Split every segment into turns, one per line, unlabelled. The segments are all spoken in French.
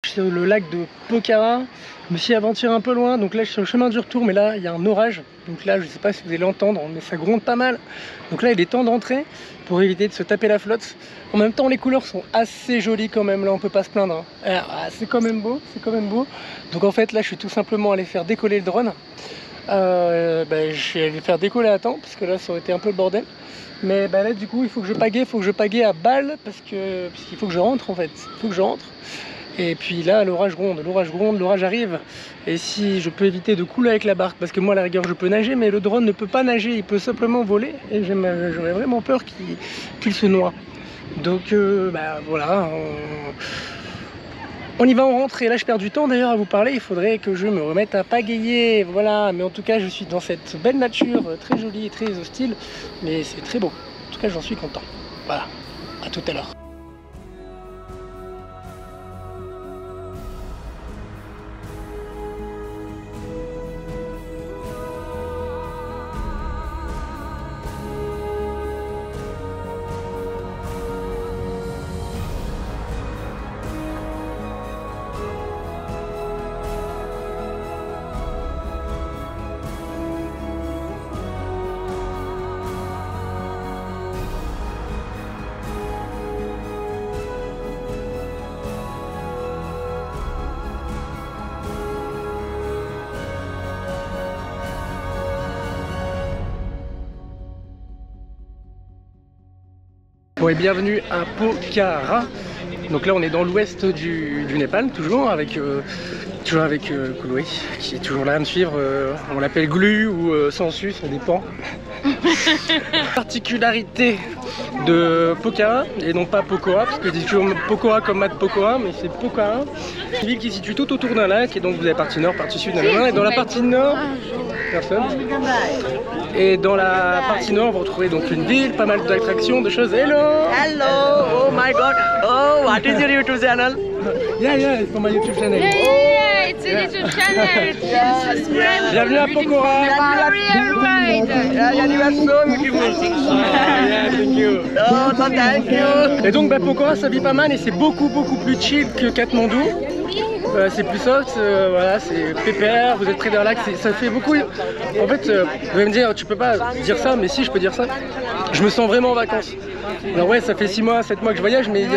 suis sur le lac de Pokhara. Je me suis aventuré un peu loin, donc là je suis sur le chemin du retour, mais là il y a un orage. Donc là je sais pas si vous allez l'entendre, mais ça gronde pas mal. Donc là il est temps d'entrer pour éviter de se taper la flotte. En même temps les couleurs sont assez jolies quand même, là on peut pas se plaindre. Hein. C'est quand même beau, c'est quand même beau. Donc en fait là je suis tout simplement allé faire décoller le drone. Je vais aller le faire décoller à temps, parce que là ça aurait été un peu le bordel. Mais là du coup il faut que je pagaie à Bâle, parce qu'il faut que je rentre en fait. Il faut que je rentre. Et puis là l'orage gronde, l'orage arrive. Et si je peux éviter de couler avec la barque, parce que moi à la rigueur je peux nager, mais le drone ne peut pas nager, il peut simplement voler. Et j'aurais vraiment peur qu'il se noie. Donc voilà, on y va, on rentre. Et là je perds du temps d'ailleurs à vous parler, il faudrait que je me remette à pagayer. Voilà, mais en tout cas je suis dans cette belle nature très jolie et très hostile. Mais c'est très beau, en tout cas j'en suis content. Voilà, à tout à l'heure. Bon et bienvenue à Pokhara. Donc là on est dans l'ouest du Népal, toujours avec Chloé qui est toujours là à me suivre. On l'appelle Glu ou Sensu, ça dépend. Particularité de Pokhara et non pas Pokhara, parce que je dis toujours Pokhara comme Matt Pokhara, mais c'est Pokhara. Une ville qui se situe tout autour d'un lac, et donc vous avez partie nord, partie sud, et dans la partie nord, personne. Et dans la partie nord, vous retrouvez donc une ville, pas mal d'attractions, de choses. Hello!
Hello! Oh my god! Oh, what is your YouTube channel?
Yeah, it's for my YouTube channel.
Yeah, it's a YouTube channel.
Yes.
Bienvenue à Pokhara!
Yeah, you are so beautiful.
Yeah, thank you.
Oh, so thank you.
Et donc Pokhara ça vit pas mal et c'est beaucoup plus chill que Katmandou. C'est plus soft, voilà, c'est pépère, vous êtes près d'un lac, ça fait beaucoup. En fait, vous allez me dire, tu peux pas dire ça, mais si, je peux dire ça. Je me sens vraiment en vacances. Alors ouais, ça fait 6 mois, 7 mois que je voyage, mais il y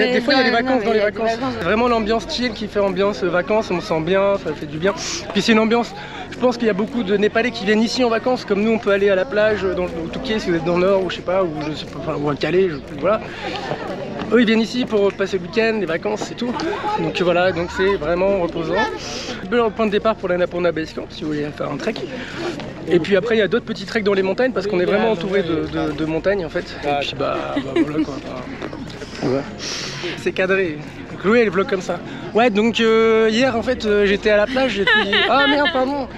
a des fois il y a des vacances dans les vacances. C'est vraiment l'ambiance chill qui fait ambiance vacances, on se sent bien, ça fait du bien. Puis c'est une ambiance, je pense qu'il y a beaucoup de Népalais qui viennent ici en vacances, comme nous on peut aller à la plage, au Touquet si vous êtes dans le nord, ou je sais pas, ou je sais pas, enfin, ou à Calais, voilà. Eux ils viennent ici pour passer le week-end, les vacances, c'est tout. Donc voilà, donc c'est vraiment reposant. Le point de départ pour l'Annapurna Base Camp, si vous voulez faire un trek. Et puis après il y a d'autres petits treks dans les montagnes, parce qu'on est vraiment entouré de montagnes en fait. Et puis voilà quoi. Ouais. C'est cadré. Chloé elle vlog comme ça. Ouais, donc hier en fait j'étais à la plage et puis... Ah merde, pardon.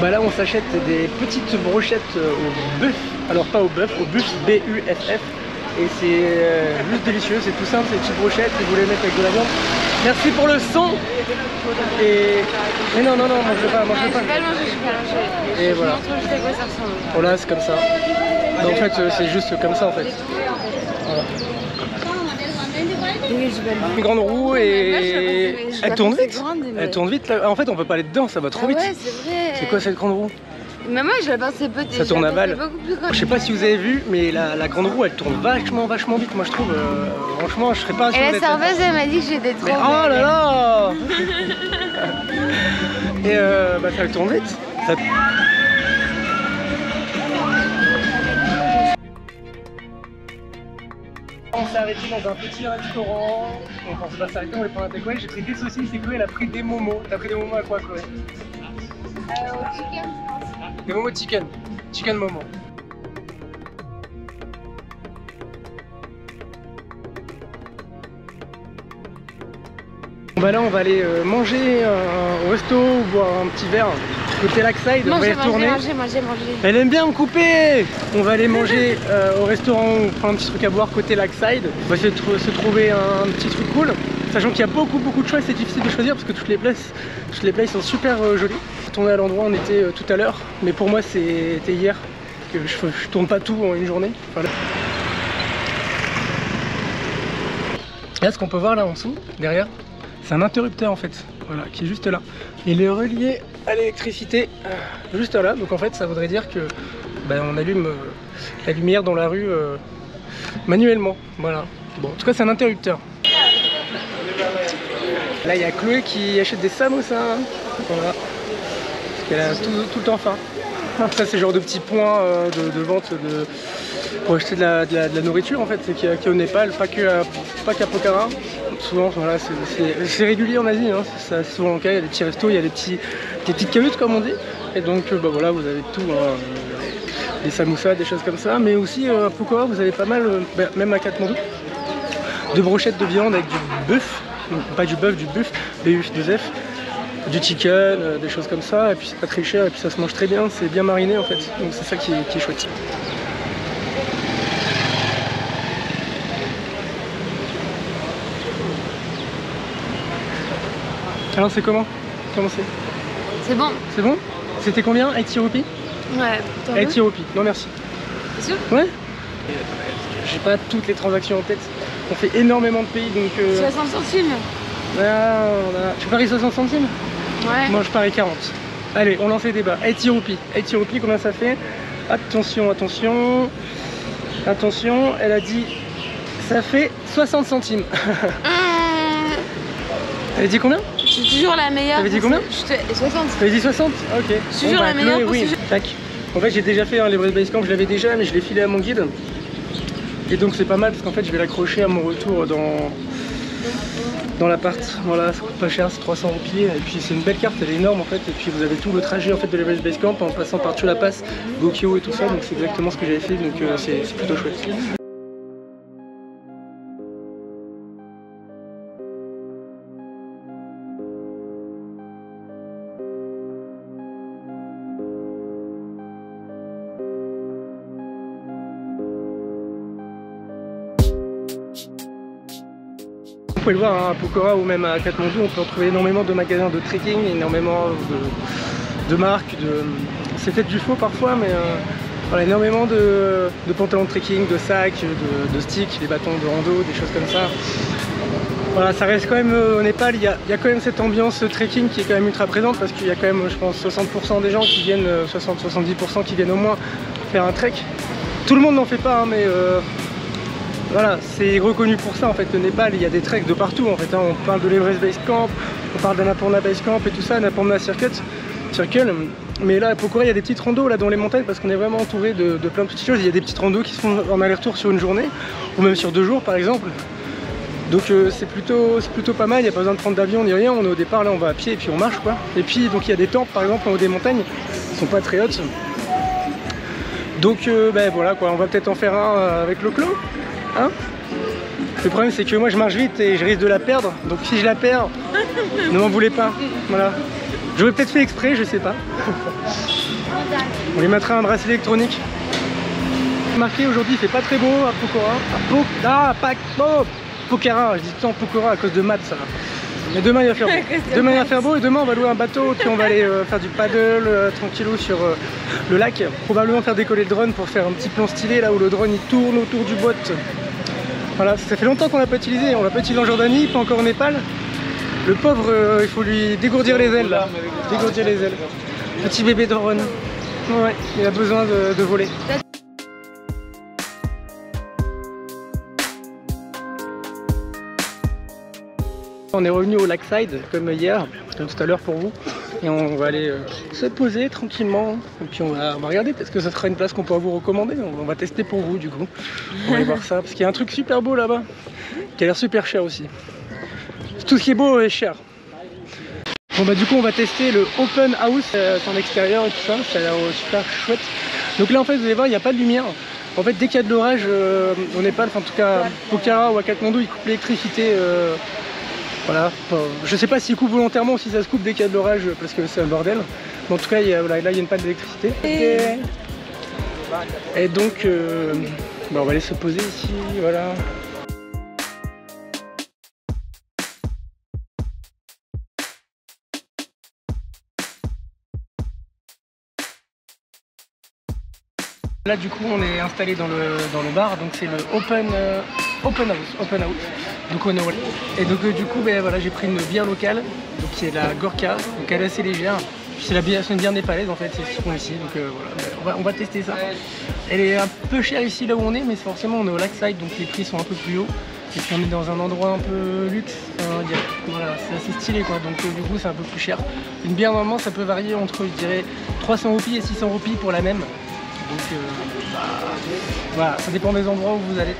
Bah là on s'achète des petites brochettes au bœuf. Alors pas au bœuf, au buff, B-U-F-F. Et c'est juste délicieux, c'est tout simple, c'est des petites brochettes et vous les mettez avec de la viande. Merci pour le son. Et... Mais non, mange pas.
Je vais pas le manger, je vais pas le manger.
Et voilà.
Je montre juste à quoi ça ressemble.
Voilà, c'est comme ça. Bah, en fait, c'est juste comme ça en fait. Voilà. Une grande roue et elle tourne vite. Elle tourne vite là. En fait, on peut pas aller dedans, ça va trop vite.
Ouais, c'est vrai.
C'est quoi cette grande roue?
Mais moi je la pensais petite.
Ça tourne à balle. Je sais pas si vous avez vu, mais la grande roue elle tourne vachement vite. Moi je trouve, franchement, je serais pas sûr.
Et la serveuse elle m'a dit que j'étais trop.
Mais oh là là. Et ça tourne vite. On s'est arrêté dans un petit restaurant. On pensait pas s'arrêter, on voulait prendre un takeaway. J'ai pris des saucisses et Chloé elle a pris des momos. T'as pris des momos à quoi, Chloé?
Au chicken.
Des momos chicken. Chicken momo. Bah là on va aller manger au resto ou boire un petit verre côté Lakside. On va y retourner.
Manger.
Elle aime bien me couper. On va aller manger au restaurant, on prend un petit truc à boire côté Lakside. On va essayer de se trouver un petit truc cool. Sachant qu'il y a beaucoup de choix, c'est difficile de choisir parce que toutes les places sont super jolies. On est à l'endroit où on était tout à l'heure, mais pour moi c'était hier, parce que je tourne pas tout en une journée. Voilà. Là, ce qu'on peut voir là en dessous, derrière, c'est un interrupteur en fait, voilà, qui est juste là. Il est relié à l'électricité juste là, donc en fait ça voudrait dire que on allume la lumière dans la rue manuellement, voilà. Bon, en tout cas c'est un interrupteur. Là il y a Chloé qui achète des samosas, voilà, parce qu'elle a tout le temps faim. Ça c'est le genre de petits points de vente pour acheter de la nourriture en fait, c'est qu'il y a au Népal, pas qu'à Pokhara. Souvent voilà, c'est régulier en Asie, hein. C'est souvent le cas, il y a des petits restos, il y a des petites cahutes comme on dit. Et donc voilà, vous avez tout, hein, des samoussas, des choses comme ça. Mais aussi à Pokhara vous avez pas mal, même à Katmandou, de brochettes de viande avec du bœuf, pas du bœuf, du buff, B-U-F-2-F, du chicken, des choses comme ça. Et puis c'est pas très cher et puis ça se mange très bien, c'est bien mariné en fait. Donc c'est ça qui est chouette. Alors c'est comment? Comment c'est?
C'est bon.
C'est bon? C'était combien? 80 roupies?
Ouais.
80 roupies, non merci.
T'es sûr?
Ouais. J'ai pas toutes les transactions en tête. On fait énormément de pays donc...
60 centimes.
Tu paries 60 centimes?
Ouais.
Moi je parie 40. Allez, on lance les débats. 80 roupies. 80 roupies, combien ça fait? Attention, attention. Attention, elle a dit... Ça fait 60 centimes. Elle a dit combien?
Je suis toujours la meilleure.
T'avais dit combien?
60.
T'avais dit 60? Ok.
Je suis toujours la meilleure pour
oui. Tac. En fait j'ai déjà fait l'Everest Base Camp, je l'avais déjà mais je l'ai filé à mon guide. Et donc c'est pas mal parce qu'en fait je vais l'accrocher à mon retour dans l'appart. Voilà, ça coûte pas cher, c'est 300 roupies. Et puis c'est une belle carte, elle est énorme en fait. Et puis vous avez tout le trajet en fait de l'Everest Base Camp en passant par Chula Pass, Gokyo et tout ça. Donc c'est exactement ce que j'avais fait, donc c'est plutôt chouette. Vous pouvez le voir hein, à Pokhara ou même à Katmandou, on peut retrouver énormément de magasins de trekking, énormément de marques, c'est peut-être du faux parfois, mais voilà, énormément de pantalons de trekking, de sacs, de sticks, des bâtons de rando, des choses comme ça. Voilà, ça reste quand même au Népal, il y a quand même cette ambiance trekking qui est quand même ultra présente parce qu'il y a quand même, je pense, 60% des gens qui viennent, 60-70% qui viennent au moins faire un trek. Tout le monde n'en fait pas, hein, mais voilà, c'est reconnu pour ça en fait. Le Népal, il y a des treks de partout en fait. Hein. On parle de l'Everest Base Camp, on parle d'Annapurna Base Camp et tout ça, Annapurna Circle. Mais là, à Pokhara, il y a des petites randos là dans les montagnes parce qu'on est vraiment entouré de plein de petites choses. Il y a des petites randos qui se font en aller-retour sur une journée ou même sur 2 jours par exemple. Donc c'est plutôt pas mal. Il n'y a pas besoin de prendre d'avion ni rien. On est au départ, là, on va à pied et puis on marche quoi. Et puis donc il y a des temples par exemple en haut des montagnes qui sont pas très hautes. Donc voilà quoi. On va peut-être en faire un avec le clos. Hein? Le problème c'est que moi je marche vite et je risque de la perdre, donc si je la perds, ne m'en voulez pas. Voilà. J'aurais peut-être fait exprès, je sais pas. On lui mettra un bracelet électronique. Marqué aujourd'hui il fait pas très beau à Pokhara. Pokhara, je dis tout le temps Pokhara à cause de maths ça. Mais demain il va faire beau. Demain il va faire beau et demain on va louer un bateau puis on va aller faire du paddle tranquillou sur le lac. Probablement faire décoller le drone pour faire un petit plan stylé là où le drone il tourne autour du boat. Voilà, ça fait longtemps qu'on l'a pas utilisé, on l'a pas utilisé en Jordanie, pas encore au Népal. Le pauvre, il faut lui dégourdir les ailes là. Dégourdir les ailes. Petit bébé drone. Ouais, il a besoin de voler. On est revenu au Lakside comme hier, comme tout à l'heure pour vous. Et on va aller se poser tranquillement. Et puis on va regarder, peut-être que ça sera une place qu'on pourra vous recommander. On va tester pour vous du coup. On va aller voir ça. Parce qu'il y a un truc super beau là-bas, qui a l'air super cher aussi. Tout ce qui est beau est cher. Bon bah du coup on va tester le open house en extérieur et tout ça. Ça a l'air super chouette. Donc là en fait vous allez voir, il n'y a pas de lumière. En fait dès qu'il y a de l'orage au Népal, enfin en tout cas Pokhara ou à Katmandou, ils coupent l'électricité. Voilà, je sais pas s'ils coupent volontairement ou si ça se coupe dès qu'il y a de l'orage parce que c'est un bordel. Mais en tout cas, voilà, là il y a une panne d'électricité. Et donc, on va aller se poser ici, voilà. Là du coup on est installé dans le bar, donc c'est le open open house. Donc on est au... Et donc du coup ben, voilà, j'ai pris une bière locale, donc qui est la Gorka, donc elle est assez légère. C'est la bière, c'est une bière népalaise en fait, c'est ce qu'ils font ici, donc voilà, on va tester ça. Elle est un peu chère ici là où on est, mais forcément on est au Lakeside, donc les prix sont un peu plus hauts. Et puis on est dans un endroit un peu luxe, voilà, c'est assez stylé quoi, donc du coup c'est un peu plus cher. Une bière normalement ça peut varier entre je dirais 300 roupies et 600 roupies pour la même. Donc voilà, ça dépend des endroits où vous êtes.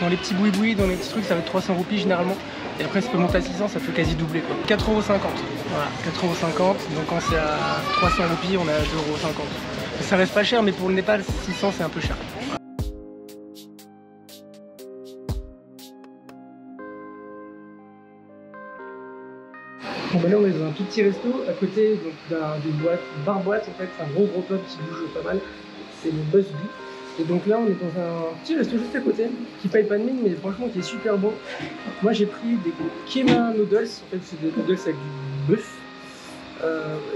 Dans les petits boui-boui, dans les petits trucs, ça va être 300 roupies généralement. Et après, ça peut monter à 600, ça peut quasi doubler quoi. 4,50 €. Voilà, 4,50 €. Donc quand c'est à 300 roupies, on est à 2,50 €. Ça reste pas cher, mais pour le Népal, 600 c'est un peu cher. Bon, ben là on est dans un tout petit resto à côté d'une boîte, une bar-boîte en fait, c'est un gros pub qui bouge pas mal, c'est le Buzz Bee. Et donc là on est dans un petit resto juste à côté, qui paye pas de mine mais franchement qui est super bon. Moi j'ai pris des Keema noodles, en fait c'est des noodles avec du bœuf.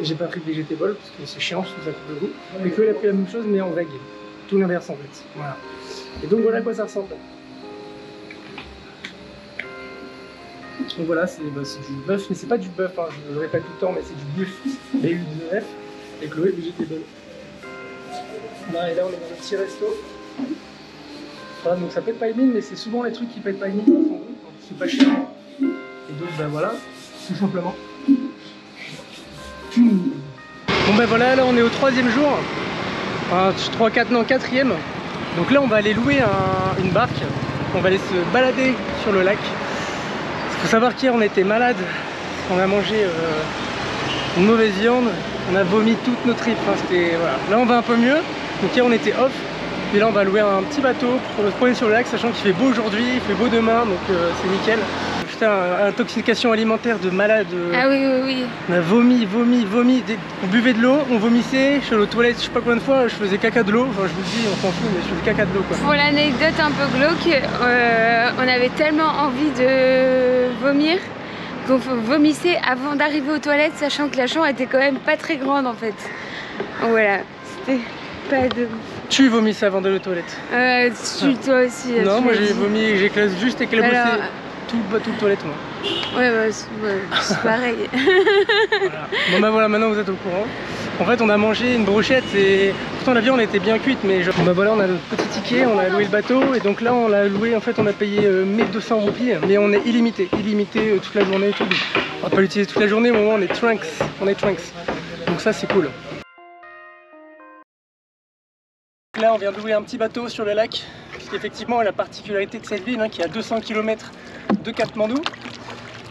J'ai pas pris de vegetable parce que c'est chiant, ça coupe le goût. Et que il a pris la même chose mais en veg, tout l'inverse en fait. Voilà. Et donc voilà à quoi ça ressemble. Donc voilà, c'est du bœuf, mais c'est pas du bœuf, hein, je le répète tout le temps, mais c'est du bœuf. B-U-F et Chloé vegetable. Voilà, et là on est dans un petit resto. Voilà, donc ça pète pas les mines, mais c'est souvent les trucs qui pètent pas les mines qui sont bons, donc c'est pas cher. Et donc ben voilà, tout simplement. Bon ben voilà, là on est au 3e jour. Enfin, 3, 4, non, 4e. Donc là on va aller louer une barque. On va aller se balader sur le lac. Il faut savoir qu'hier on était malade, on a mangé une mauvaise viande, on a vomi toutes nos tripes, enfin, voilà. Là on va un peu mieux, donc hier on était off, et là on va louer un petit bateau pour se promener sur le lac, sachant qu'il fait beau aujourd'hui, il fait beau demain, donc c'est nickel. Putain, intoxication alimentaire de malade.
Ah oui.
On a vomi. On buvait de l'eau, on vomissait, je suis allé aux toilettes je sais pas combien de fois, je faisais caca de l'eau, enfin je vous le dis, on s'en fout, mais je faisais caca de l'eau quoi.
Pour l'anecdote un peu glauque, on avait tellement envie de vomir qu'on vomissait avant d'arriver aux toilettes, sachant que la chambre était quand même pas très grande en fait. Donc voilà, c'était pas de...
Tu vomissais avant d'aller aux toilettes?
Toi aussi.
Non, moi j'ai vomi, j'éclate juste éclaboussé.
Alors...
tout le bateau de toilette moi.
Ouais, c'est pareil.
Voilà. Bon bah voilà, maintenant vous êtes au courant. En fait on a mangé une brochette et pourtant la viande était bien cuite, mais genre... Bon bah voilà, on a notre petit ticket, on a loué le bateau et donc là on l'a loué, en fait on a payé 1200 roupies, mais on est illimité toute la journée et tout. On va pas l'utiliser toute la journée, au moment on est trunks, donc ça c'est cool. Là on vient de louer un petit bateau sur le lac, parce qu'effectivement la particularité de cette ville hein, qui est à 200 km de Katmandou,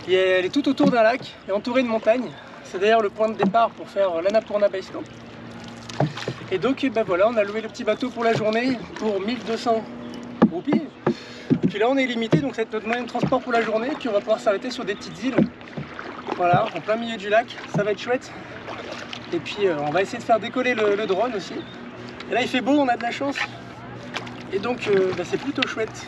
et elle est tout autour d'un lac et entourée de montagnes. C'est d'ailleurs le point de départ pour faire l'Annapurna Base Camp. Et donc ben voilà, on a loué le petit bateau pour la journée pour 1200 roupies. Et puis là on est limité, donc c'est notre moyen de transport pour la journée, puis on va pouvoir s'arrêter sur des petites îles. Voilà, en plein milieu du lac, ça va être chouette. Et puis on va essayer de faire décoller le drone aussi. Et là il fait beau, on a de la chance. Et donc ben, c'est plutôt chouette.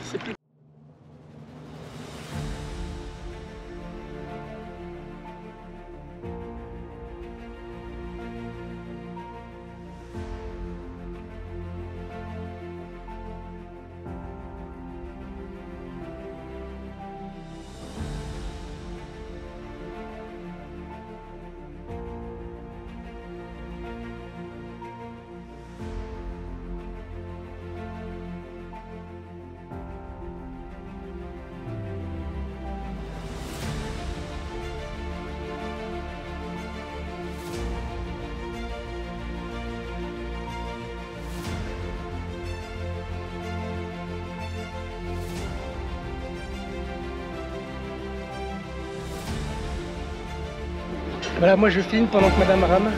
Voilà, moi je filme pendant que madame rame.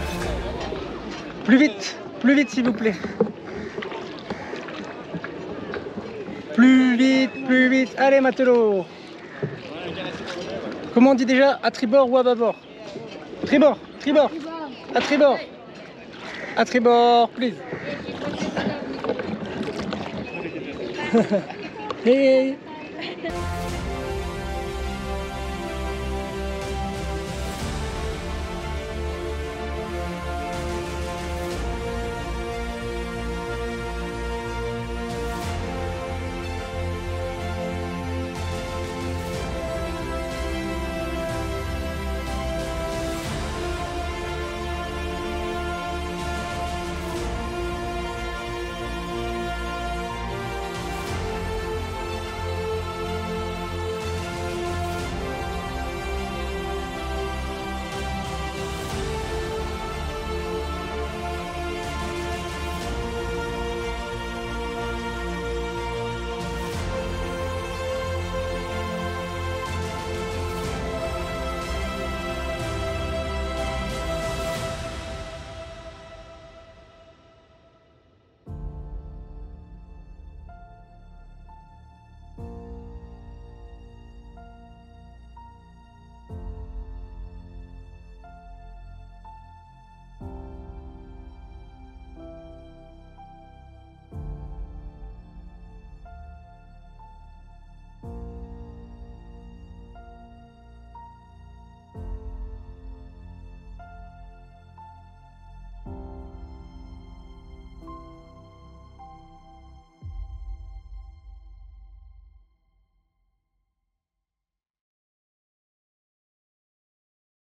Plus vite s'il vous plaît. Plus vite, allez matelot. Comment on dit déjà? À tribord ou à bâbord? Tribord. À tribord. À tribord, please. Hey.